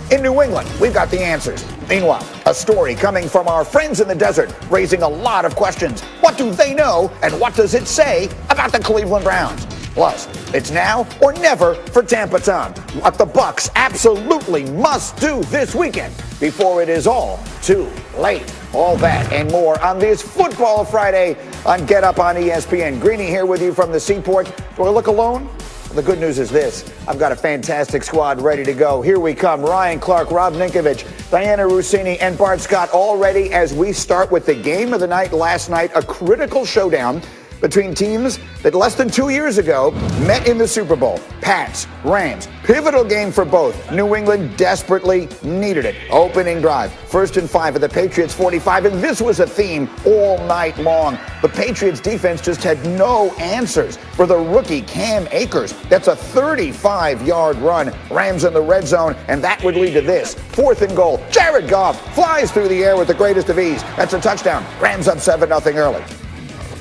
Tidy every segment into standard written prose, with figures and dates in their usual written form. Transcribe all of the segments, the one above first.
In New England, we've got the answers. Meanwhile, a story coming from our friends in the desert, raising a lot of questions. What do they know, and what does it say about the Cleveland Browns? Plus, it's now or never for Tampa Tom. What the Bucs absolutely must do this weekend before it is all too late. All that and more on this Football Friday on Get Up on ESPN. Greeny here with you from the Seaport. Do I look alone? The good news is this. I've got a fantastic squad ready to go. Here we come. Ryan Clark, Rob Ninkovich, Diana Rossini, and Bart Scott all ready as we start with the game of the night last night, a critical showdown between teams that less than 2 years ago met in the Super Bowl. Pats, Rams, pivotal game for both. New England desperately needed it. Opening drive, 1st and 5 at the Patriots 45, and this was a theme all night long. The Patriots defense just had no answers for the rookie Cam Akers. That's a 35-yard run. Rams in the red zone, and that would lead to this. 4th and goal. Jared Goff flies through the air with the greatest of ease. That's a touchdown. Rams up 7-0 early.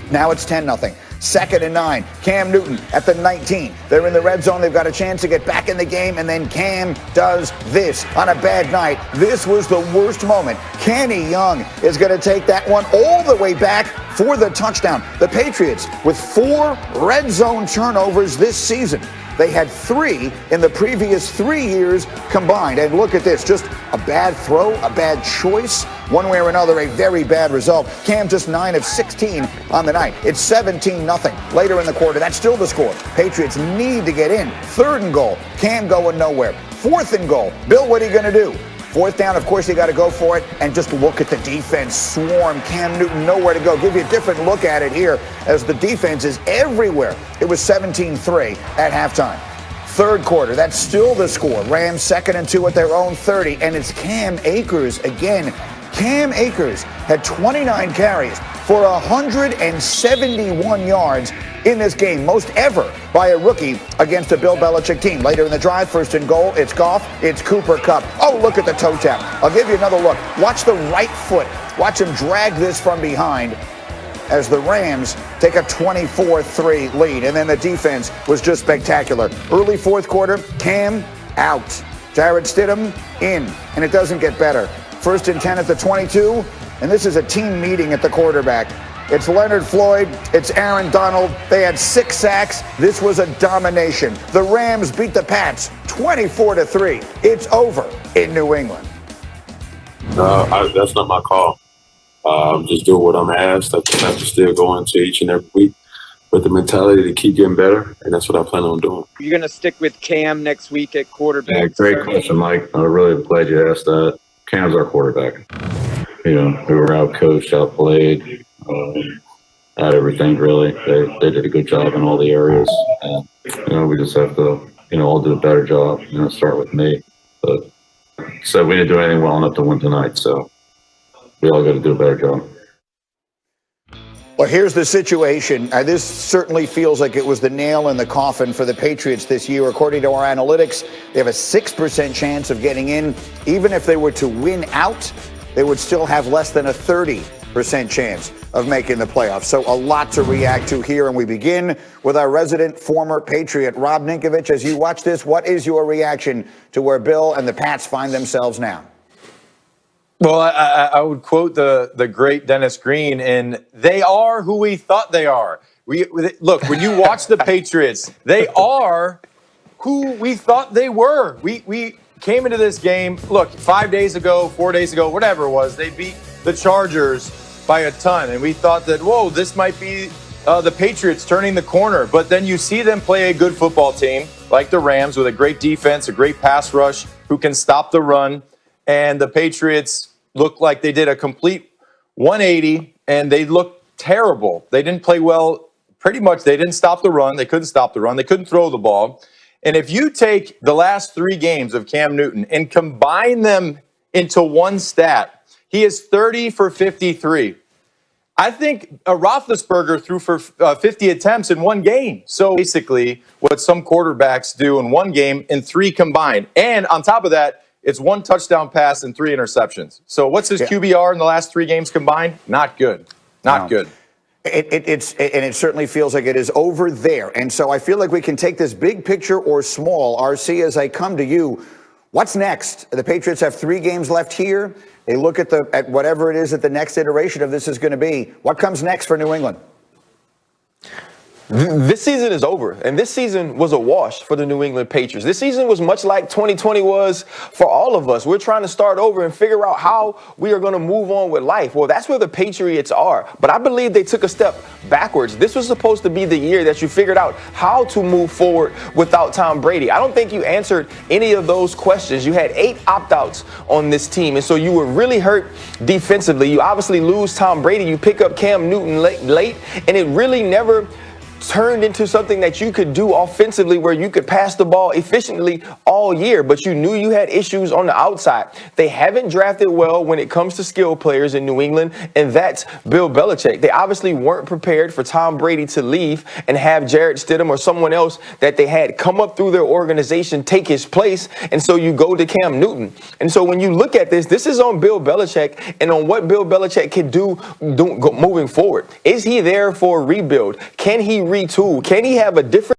Now it's 10-0. 2nd and 9. Cam Newton at the 19. They're in the red zone. They've got a chance to get back in the game, and then Cam does this on a bad night. This was the worst moment. Kenny Young is going to take that one all the way back for the touchdown. The Patriots with 4 red zone turnovers this season. They had 3 in the previous 3 years combined. And look at this, just a bad throw, a bad choice. One way or another, a very bad result. Cam just 9 of 16 on the night. It's 17-0 later in the quarter. That's still the score. Patriots need to get in. 3rd and goal. Cam going nowhere. 4th and goal. Bill, what are you going to do? 4th down, of course, you got to go for it. And just look at the defense swarm. Cam Newton nowhere to go. Give you a different look at it here as the defense is everywhere. It was 17-3 at halftime. 3rd quarter, that's still the score. Rams 2nd and 2 at their own 30. And it's Cam Akers again. Cam Akers had 29 carries for 171 yards in this game, most ever by a rookie against a Bill Belichick team. Later in the drive, 1st and goal, it's Goff, it's Cooper Kupp. Oh, look at the toe tap. I'll give you another look. Watch the right foot. Watch him drag this from behind as the Rams take a 24-3 lead. And then the defense was just spectacular. Early 4th quarter, Cam out. Jarrett Stidham in, and it doesn't get better. 1st and 10 at the 22, and this is a team meeting at the quarterback. It's Leonard Floyd, it's Aaron Donald. They had 6 sacks. This was a domination. The Rams beat the Pats 24-3. It's over in New England. That's not my call. I'm just doing what I'm asked. I just have to still go into each and every week with the mentality to keep getting better, and that's what I plan on doing. You're going to stick with Cam next week at quarterback? Yeah, great question, Mike. I'm really glad you asked that. Cam's our quarterback. You know, we were outcoached, outplayed, at everything, really. They did a good job in all the areas. And, we just have to, all do a better job. Start with me. But so we didn't do anything well enough to win tonight, so we all got to do a better job. Well, here's the situation. This certainly feels like it was the nail in the coffin for the Patriots this year. According to our analytics, they have a 6% chance of getting in. Even if they were to win out, they would still have less than a 30% chance of making the playoffs. So a lot to react to here. And we begin with our resident former Patriot, Rob Ninkovich. As you watch this, what is your reaction to where Bill and the Pats find themselves now? Well, I would quote the great Dennis Green, and they are who we thought they are. Look, when you watch the Patriots, they are who we thought they were. We came into this game, look, 5 days ago, 4 days ago, whatever it was, they beat the Chargers by a ton, and we thought that, whoa, this might be the Patriots turning the corner. But then you see them play a good football team, like the Rams, with a great defense, a great pass rush, who can stop the run. And the Patriots looked like they did a complete 180, and they looked terrible. They didn't play well. Pretty much, they didn't stop the run. They couldn't stop the run. They couldn't throw the ball. And if you take the last 3 games of Cam Newton and combine them into one stat, he is 30 for 53. I think Roethlisberger threw for 50 attempts in one game. So basically what some quarterbacks do in one game in 3 combined. And on top of that, it's 1 touchdown pass and 3 interceptions. So what's his QBR in the last 3 games combined? Not good. Not good. It certainly feels like it is over there. And so I feel like we can take this big picture or small. RC, as I come to you, What's next? The Patriots have 3 games left here. They look at whatever it is that the next iteration of this is going to be. What comes next for New England? This season is over, and this season was a wash for the New England Patriots. This season was much like 2020 was for all of us. We're trying to start over and figure out how we are going to move on with life. Well, that's where the Patriots are. But I believe they took a step backwards. This was supposed to be the year that you figured out how to move forward without Tom Brady. I don't think you answered any of those questions. You had 8 opt-outs on this team, and so you were really hurt defensively. You obviously lose Tom Brady. You pick up Cam Newton late, and it really never turned into something that you could do offensively where you could pass the ball efficiently all year, but you knew you had issues on the outside. They haven't drafted well when it comes to skill players in New England, and that's Bill Belichick. They obviously weren't prepared for Tom Brady to leave and have Jarrett Stidham or someone else that they had come up through their organization take his place, and so you go to Cam Newton. And so when you look at this is on Bill Belichick and on what Bill Belichick can do moving forward. Is he there for a rebuild? Can he retool? Can he have a different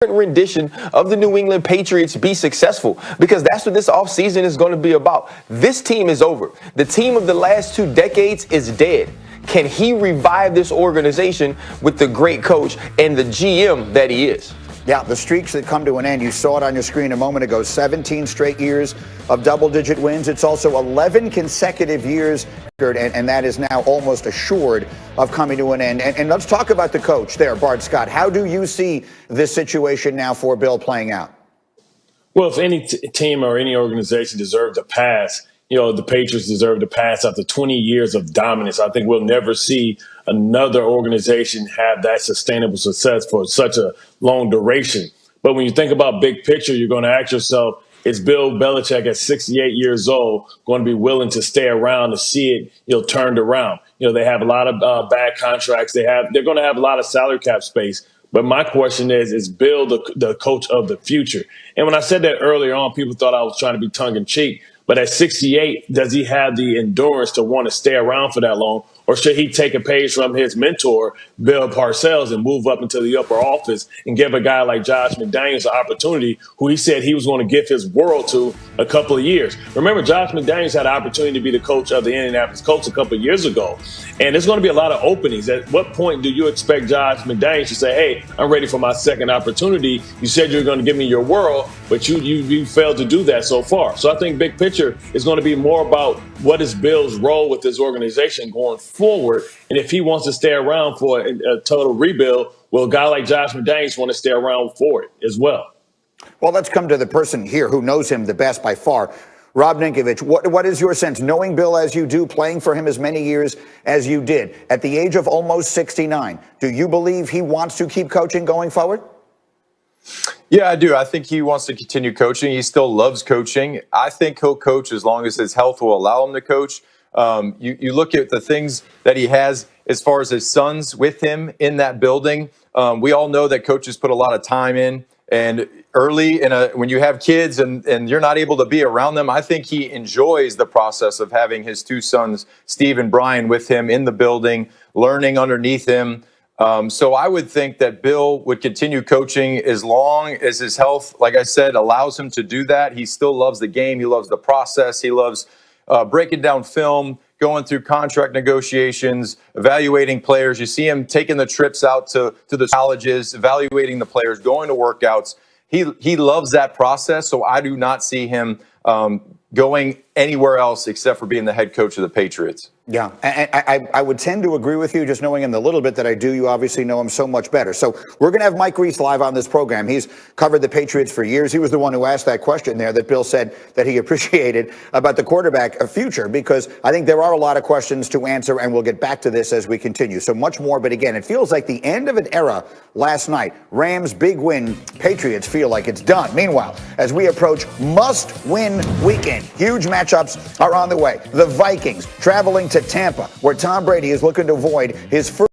rendition of the New England Patriots be successful? Because that's what this offseason is going to be about. This team is over. The team of the last 2 decades is dead. Can he revive this organization with the great coach and the GM that he is? Yeah, the streaks that come to an end, you saw it on your screen a moment ago, 17 straight years of double-digit wins. It's also 11 consecutive years, and that is now almost assured of coming to an end. And let's talk about the coach there, Bart Scott. How do you see this situation now for Bill playing out? Well, if any team or any organization deserved to pass, the Patriots deserve to pass after 20 years of dominance. I think we'll never see another organization have that sustainable success for such a long duration. But when you think about big picture, you're going to ask yourself, is Bill Belichick at 68 years old going to be willing to stay around to see it, turned around? They have a lot of bad contracts. They're going to have a lot of salary cap space. But my question is Bill the coach of the future? And when I said that earlier on, people thought I was trying to be tongue in cheek. But at 68, does he have the endurance to want to stay around for that long? Or should he take a page from his mentor, Bill Parcells, and move up into the upper office and give a guy like Josh McDaniels an opportunity who he said he was going to give his world to a couple of years? Remember, Josh McDaniels had an opportunity to be the coach of the Indianapolis Colts a couple of years ago. And there's going to be a lot of openings. At what point do you expect Josh McDaniels to say, hey, I'm ready for my second opportunity? You said you were going to give me your world, but you failed to do that so far. So I think big picture is going to be more about what is Bill's role with this organization going forward. And if he wants to stay around for a total rebuild, will a guy like Josh McDaniels want to stay around for it as well? Well, let's come to the person here who knows him the best by far. Rob Ninkovich, what is your sense, knowing Bill as you do, playing for him as many years as you did, at the age of almost 69, do you believe he wants to keep coaching going forward? Yeah, I do. I think he wants to continue coaching. He still loves coaching. I think he'll coach as long as his health will allow him to coach. You look at the things that he has as far as his sons with him in that building. We all know that coaches put a lot of time in. And early when you have kids and you're not able to be around them, I think he enjoys the process of having his 2 sons, Steve and Brian, with him in the building, learning underneath him. So I would think that Bill would continue coaching as long as his health, like I said, allows him to do that. He still loves the game. He loves the process. He loves breaking down film, going through contract negotiations, evaluating players. You see him taking the trips out to the colleges, evaluating the players, going to workouts. He loves that process, so I do not see him going anywhere else except for being the head coach of the Patriots. Yeah, I would tend to agree with you, just knowing him the little bit that I do. You obviously know him so much better. So we're going to have Mike Reese live on this program. He's covered the Patriots for years. He was the one who asked that question there that Bill said that he appreciated about the quarterback future, because I think there are a lot of questions to answer, and we'll get back to this as we continue. So much more, but again, it feels like the end of an era last night. Rams, big win. Patriots feel like it's done. Meanwhile, as we approach must-win weekend, huge matchups are on the way. The Vikings traveling to Tampa, where Tom Brady is looking to avoid his first